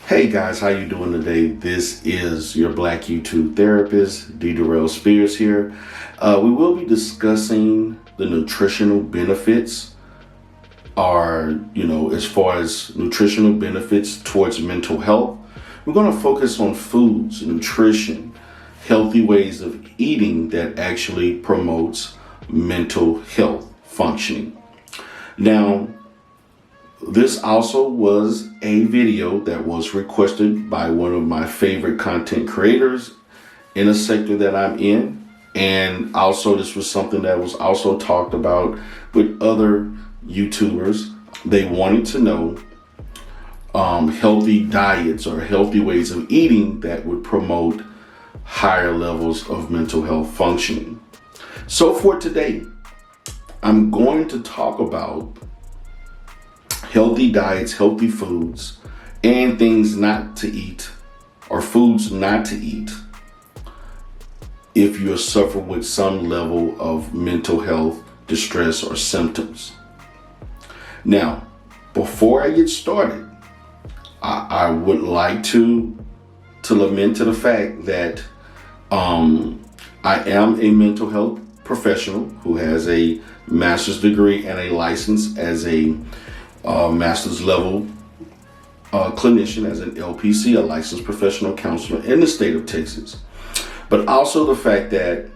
Hey guys, how you doing today? This is your Black YouTube therapist, D. Darrell Spears here. We will be discussing the nutritional benefits as far as nutritional benefits towards mental health. We're going to focus on foods, nutrition, healthy ways of eating that actually promotes mental health functioning. Now, this also was a video that was requested by one of my favorite content creators in a sector that I'm in. And also this was something that was also talked about with other YouTubers. They wanted to know healthy diets or healthy ways of eating that would promote higher levels of mental health functioning. So for today, I'm going to talk about healthy diets, healthy foods, and things not to eat, or foods not to eat if you're suffering with some level of mental health distress or symptoms. Now, before I get started, I would like to lament to the fact that I am a mental health professional who has a master's degree and a license as a master's level clinician, as an LPC, a licensed professional counselor in the state of Texas. But also the fact that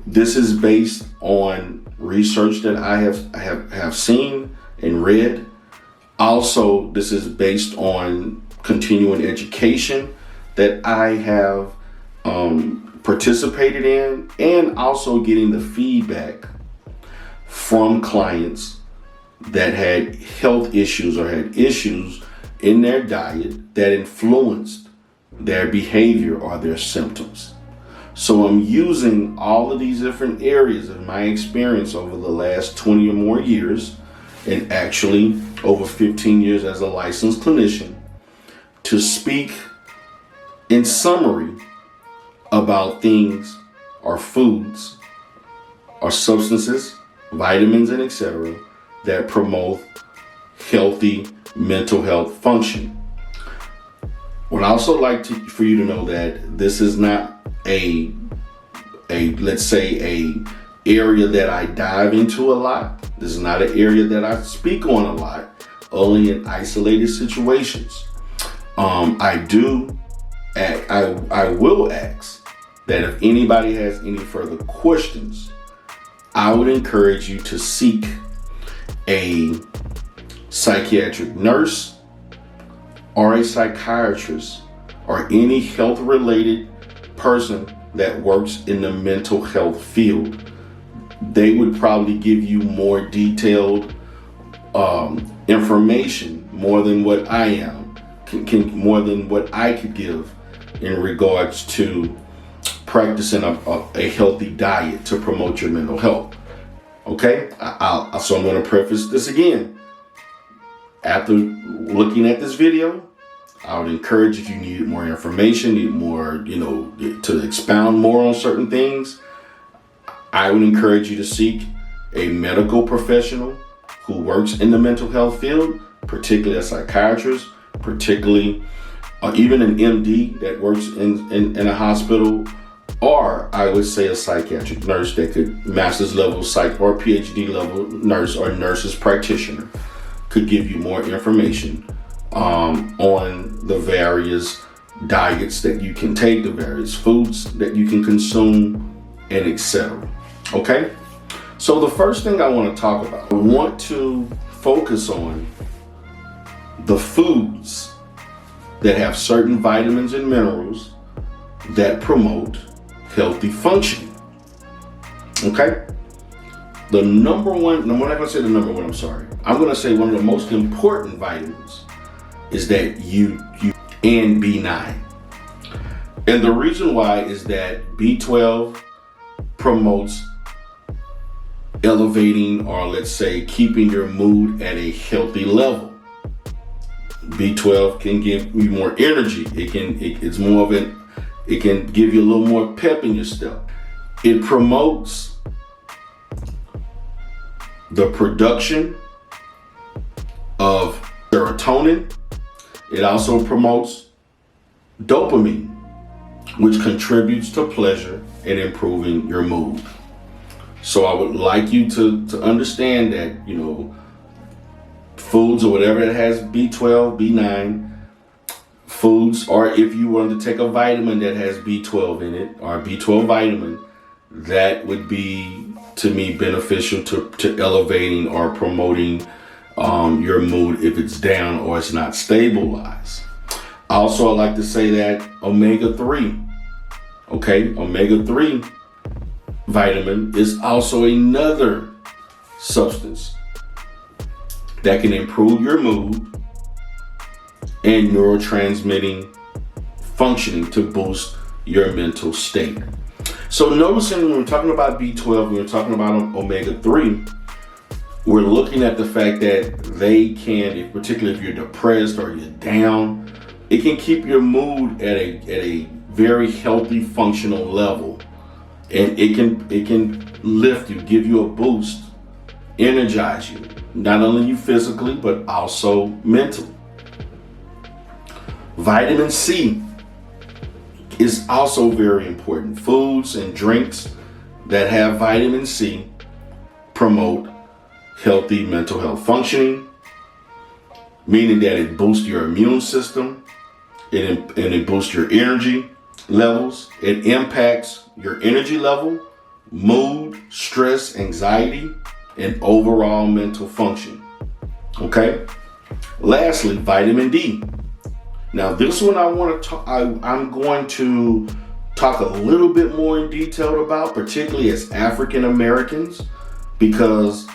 this is based on research that I have seen and read. Also, this is based on continuing education that I have participated in, and also getting the feedback from clients that had health issues or had issues in their diet that influenced their behavior or their symptoms. So I'm using all of these different areas of my experience over the last 20 or more years, and actually over 15 years as a licensed clinician, to speak in summary about things or foods or substances, vitamins, and etc. that promote healthy mental health function. Would also like for you to know that this is not a area that I dive into a lot. This is not an area that I speak on a lot, only in isolated situations. I will ask that if anybody has any further questions, I would encourage you to seek a psychiatric nurse or a psychiatrist or any health related person that works in the mental health field. They would probably give you more detailed information, more than what I more than what I could give in regards to practicing a healthy diet to promote your mental health. Okay, so I'm going to preface this again. After looking at this video, I would encourage, if you need more information, need more, to expound more on certain things, I would encourage you to seek a medical professional who works in the mental health field, particularly a psychiatrist, particularly even an MD that works in a hospital, or I would say a psychiatric nurse that could, master's level psych or PhD level nurse or nurse's practitioner, could give you more information on the various diets that you can take, the various foods that you can consume, and etc. Okay? So the first thing I want to talk about, I want to focus on the foods that have certain vitamins and minerals that promote healthy functioning. Okay? I'm not going to say the number one, I'm sorry. I'm going to say one of the most important vitamins is that and B9. And the reason why is that B12 promotes elevating, or let's say keeping your mood at a healthy level. B12 can give you more energy. It can give you a little more pep in your step. It promotes the production of serotonin. It also promotes dopamine, which contributes to pleasure and improving your mood. So I would like you to understand that, foods or whatever that has B12, B9, foods, or if you wanted to take a vitamin that has B12 in it, or a B12 vitamin, that would be, to me, beneficial to elevating or promoting your mood if it's down or it's not stabilized. Also, I like to say that omega-3, omega-3 vitamin is also another substance that can improve your mood and neurotransmitting functioning to boost your mental state. So noticing when we're talking about B12, when we're talking about omega-3, we're looking at the fact that they can, particularly if you're depressed or you're down, it can keep your mood at a very healthy, functional level. And it can lift you, give you a boost, energize you, not only you physically, but also mentally. Vitamin C is also very important. Foods and drinks that have vitamin C promote healthy mental health functioning, meaning that it boosts your immune system, and it boosts your energy levels. It impacts your energy level, mood, stress, anxiety, and overall mental function. Okay? Lastly, vitamin D. Now, this one I'm going to talk a little bit more in detail about, particularly as African Americans, because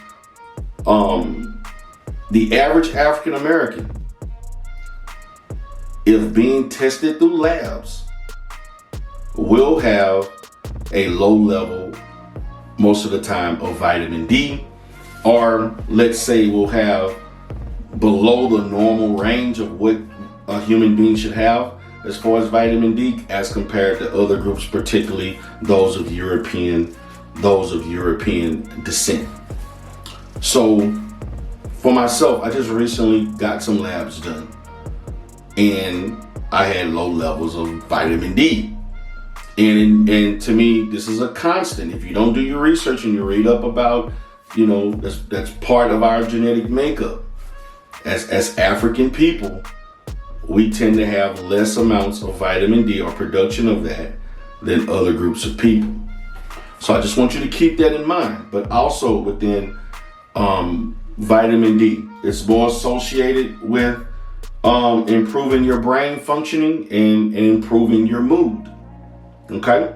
the average African American, if being tested through labs, will have a low level most of the time of vitamin D, or let's say will have below the normal range of what a human being should have as far as vitamin D as compared to other groups, particularly those of European descent. So for myself, I just recently got some labs done and I had low levels of vitamin D. And to me, this is a constant. If you don't do your research and you read up about, that's part of our genetic makeup. As African people, we tend to have less amounts of vitamin D or production of that than other groups of people. So I just want you to keep that in mind. But also within vitamin D, it's more associated with improving your brain functioning and improving your mood. Okay?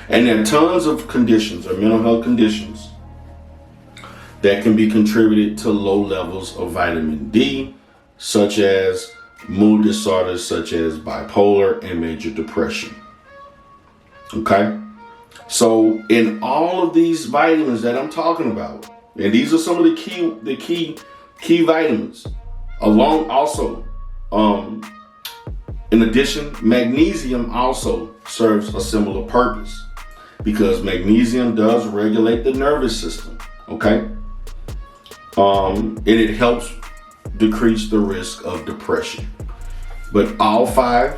And there are tons of conditions or mental health conditions that can be contributed to low levels of vitamin D, such as mood disorders such as bipolar and major depression. Okay? So in all of these vitamins that I'm talking about, and these are some of the key vitamins, along also, in addition, magnesium also serves a similar purpose because magnesium does regulate the nervous system, okay? And it helps decrease the risk of depression. But all five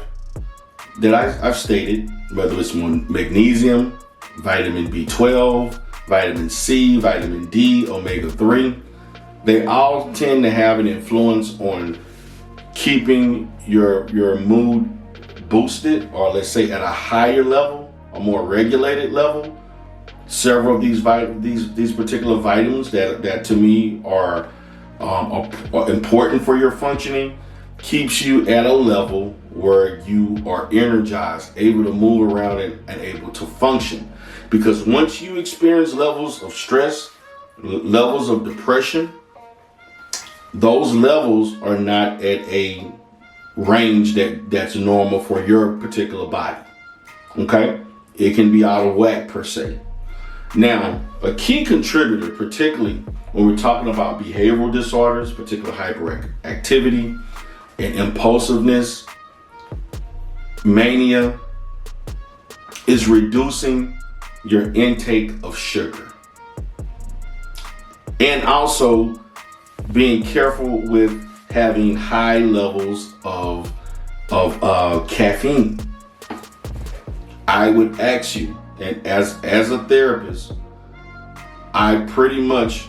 that I've stated, whether it's magnesium, vitamin B12, vitamin C, vitamin D, omega-3, they all tend to have an influence on keeping your mood boosted, or let's say at a higher level, a more regulated level. Several of these particular vitamins that to me are important for your functioning keeps you at a level where you are energized, able to move around and able to function. Because once you experience levels of stress, levels of depression, those levels are not at a range that's normal for your particular body. Okay? It can be out of whack per se. Now, a key contributor, particularly when we're talking about behavioral disorders, particularly hyperactivity and impulsiveness, mania, is reducing your intake of sugar. And also being careful with having high levels of caffeine. I would ask you, and as a therapist, I pretty much,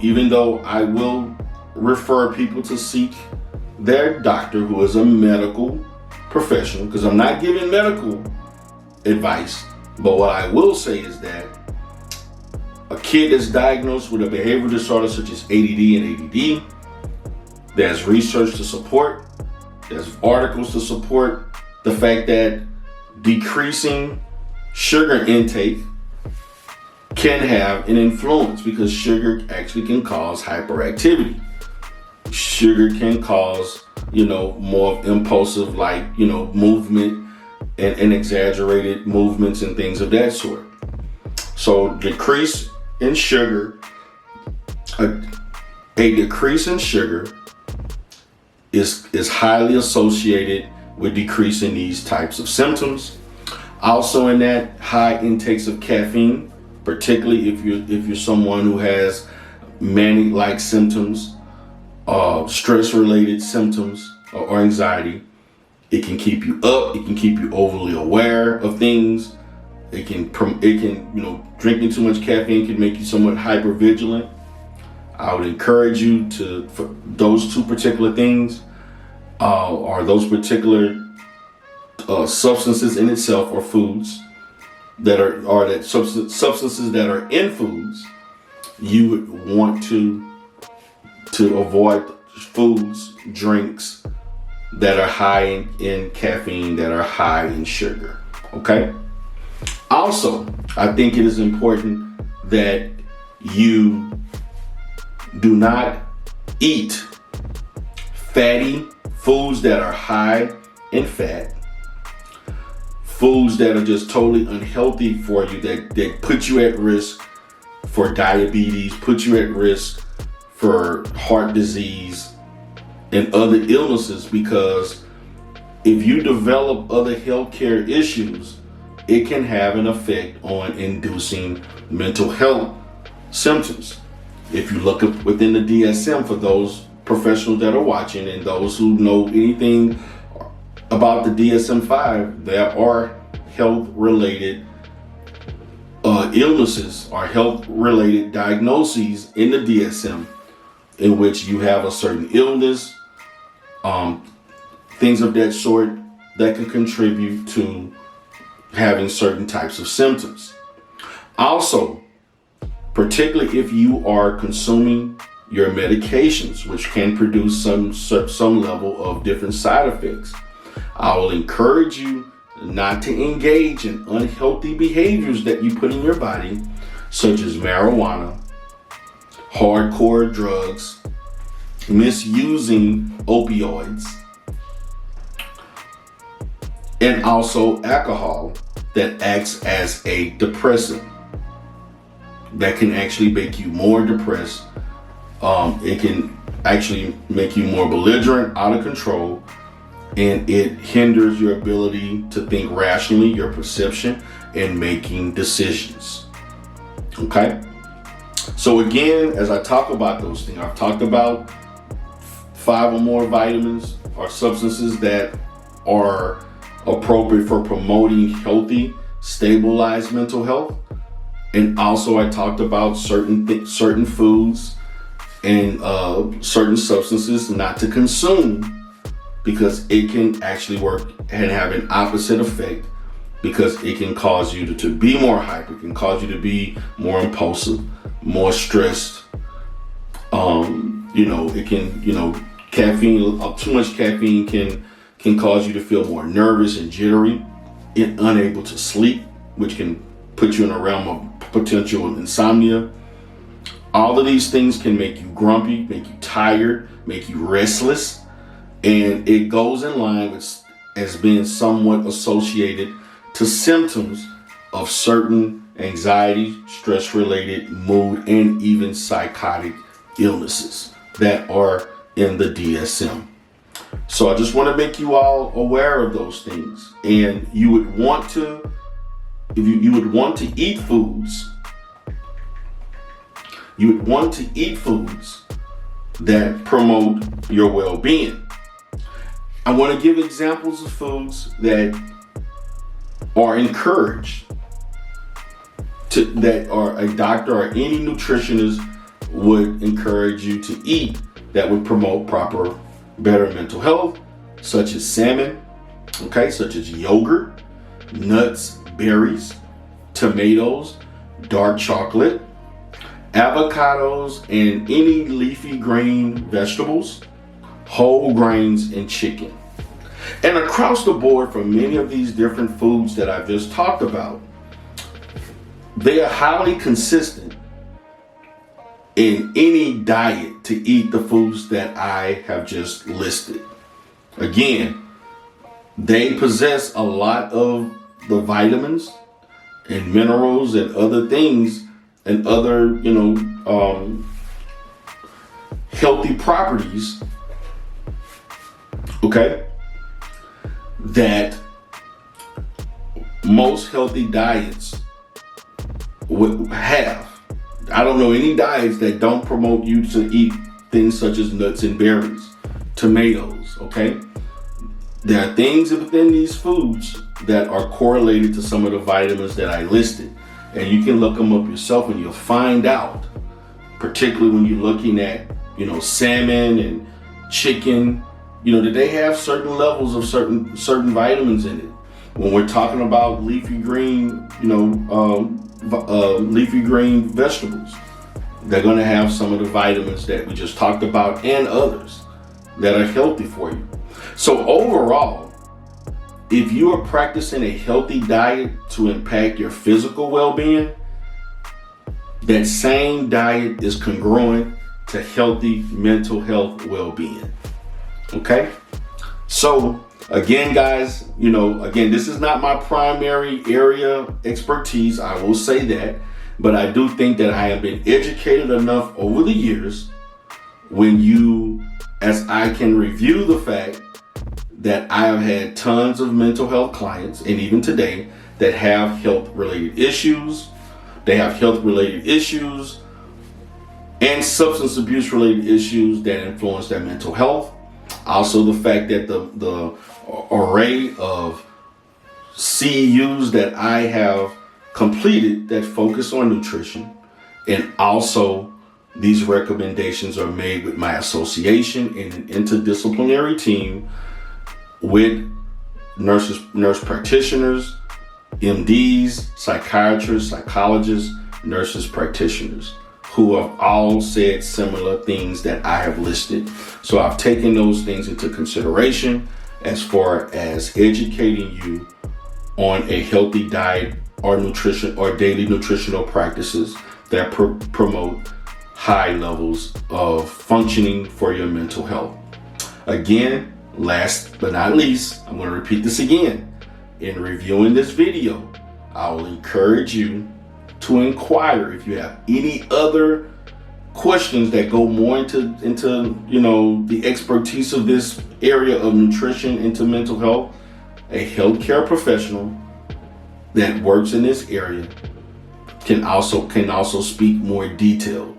even though I will refer people to seek their doctor who is a medical professional, because I'm not giving medical advice, but what I will say is that a kid that's diagnosed with a behavioral disorder such as ADD and ADD, there's research to support, there's articles to support the fact that decreasing sugar intake can have an influence, because sugar actually can cause hyperactivity. Sugar can cause, more impulsive, movement and exaggerated movements and things of that sort. So decrease in sugar, a decrease in sugar is highly associated with decreasing these types of symptoms. Also, in that, high intakes of caffeine, particularly if you're someone who has manic-like symptoms, stress-related symptoms, or anxiety. It can keep you up. It can keep you overly aware of things. It can, drinking too much caffeine can make you somewhat hypervigilant. I would encourage you for those two particular things, or those particular substances in itself, or foods that substances that are in foods. You would want to avoid foods, drinks that are high in caffeine, that are high in sugar. Okay. Also, I think it is important that you do not eat fatty foods that are high in fat, foods that are just totally unhealthy for you, that put you at risk for diabetes, put you at risk for heart disease and other illnesses, because if you develop other healthcare issues, it can have an effect on inducing mental health symptoms. If you look up within the DSM, for those professionals that are watching and those who know anything about the DSM-5, there are health-related illnesses or health-related diagnoses in the DSM, in which you have a certain illness, things of that sort that can contribute to having certain types of symptoms. Also, particularly if you are consuming your medications, which can produce some level of different side effects, I will encourage you not to engage in unhealthy behaviors that you put in your body, such as marijuana, hardcore drugs, misusing opioids, and also alcohol that acts as a depressant that can actually make you more depressed. It can actually make you more belligerent, out of control, and it hinders your ability to think rationally, your perception, and making decisions. Okay? So again, as I talk about those things, I've talked about 5 or more vitamins or substances that are appropriate for promoting healthy, stabilized mental health. And also I talked about certain foods and certain substances not to consume, because it can actually work and have an opposite effect, because it can cause you to be more hyper, it can cause you to be more impulsive, more stressed. It can, caffeine, too much caffeine can cause you to feel more nervous and jittery and unable to sleep, which can put you in a realm of potential insomnia. All of these things can make you grumpy, make you tired, make you restless, and it goes in line with as being somewhat associated to symptoms of certain anxiety, stress-related, mood, and even psychotic illnesses that are in the DSM. So I just want to make you all aware of those things, and you would want to, if you would want to eat foods, you would want to eat foods that promote your well-being. I want to give examples of foods that are encouraged that are a doctor or any nutritionist would encourage you to eat that would promote better mental health, such as salmon, such as yogurt, nuts, berries, tomatoes, dark chocolate, avocados, and any leafy green vegetables, whole grains, and chicken. And across the board, for many of these different foods that I just talked about, they are highly consistent in any diet to eat the foods that I have just listed. Again, they possess a lot of the vitamins and minerals and other things and other, healthy properties, that most healthy diets would have. I don't know any diets that don't promote you to eat things such as nuts and berries, tomatoes, There are things within these foods that are correlated to some of the vitamins that I listed. And you can look them up yourself and you'll find out, particularly when you're looking at, salmon and chicken, that they have certain levels of certain vitamins in it. When we're talking about leafy green, leafy green vegetables, they're going to have some of the vitamins that we just talked about and others that are healthy for you. So overall, if you are practicing a healthy diet to impact your physical well-being, that same diet is congruent to healthy mental health well-being. So again, guys, this is not my primary area expertise. I will say that, but I do think that I have been educated enough over the years as I can review the fact that I have had tons of mental health clients, and even today, that have health-related issues. They have health-related issues and substance abuse-related issues that influence their mental health. Also, the fact that the array of CEUs that I have completed that focus on nutrition, and also these recommendations are made with my association in an interdisciplinary team with nurse practitioners, MDs, psychiatrists, psychologists, nurses practitioners, who have all said similar things that I have listed. So I've taken those things into consideration as far as educating you on a healthy diet or nutrition or daily nutritional practices that promote high levels of functioning for your mental health. Again, last but not least, I'm going to repeat this again. In reviewing this video, I will encourage you to inquire if you have any other questions that go more into the expertise of this area of nutrition into mental health. A healthcare professional that works in this area can also speak more detailed.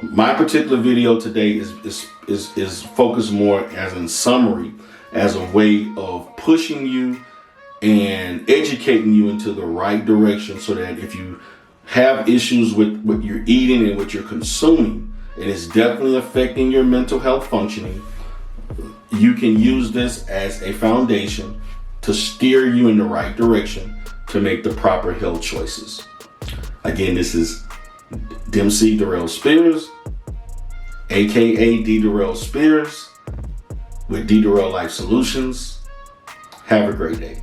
My particular video today is focused more as in summary, as a way of pushing you and educating you into the right direction, so that if you have issues with what you're eating and what you're consuming, and it's definitely affecting your mental health functioning, you can use this as a foundation to steer you in the right direction to make the proper health choices. Again, this is Dempsey Darrell Spears, aka D. Darrell Spears, with D. Darrell Life Solutions. Have a great day.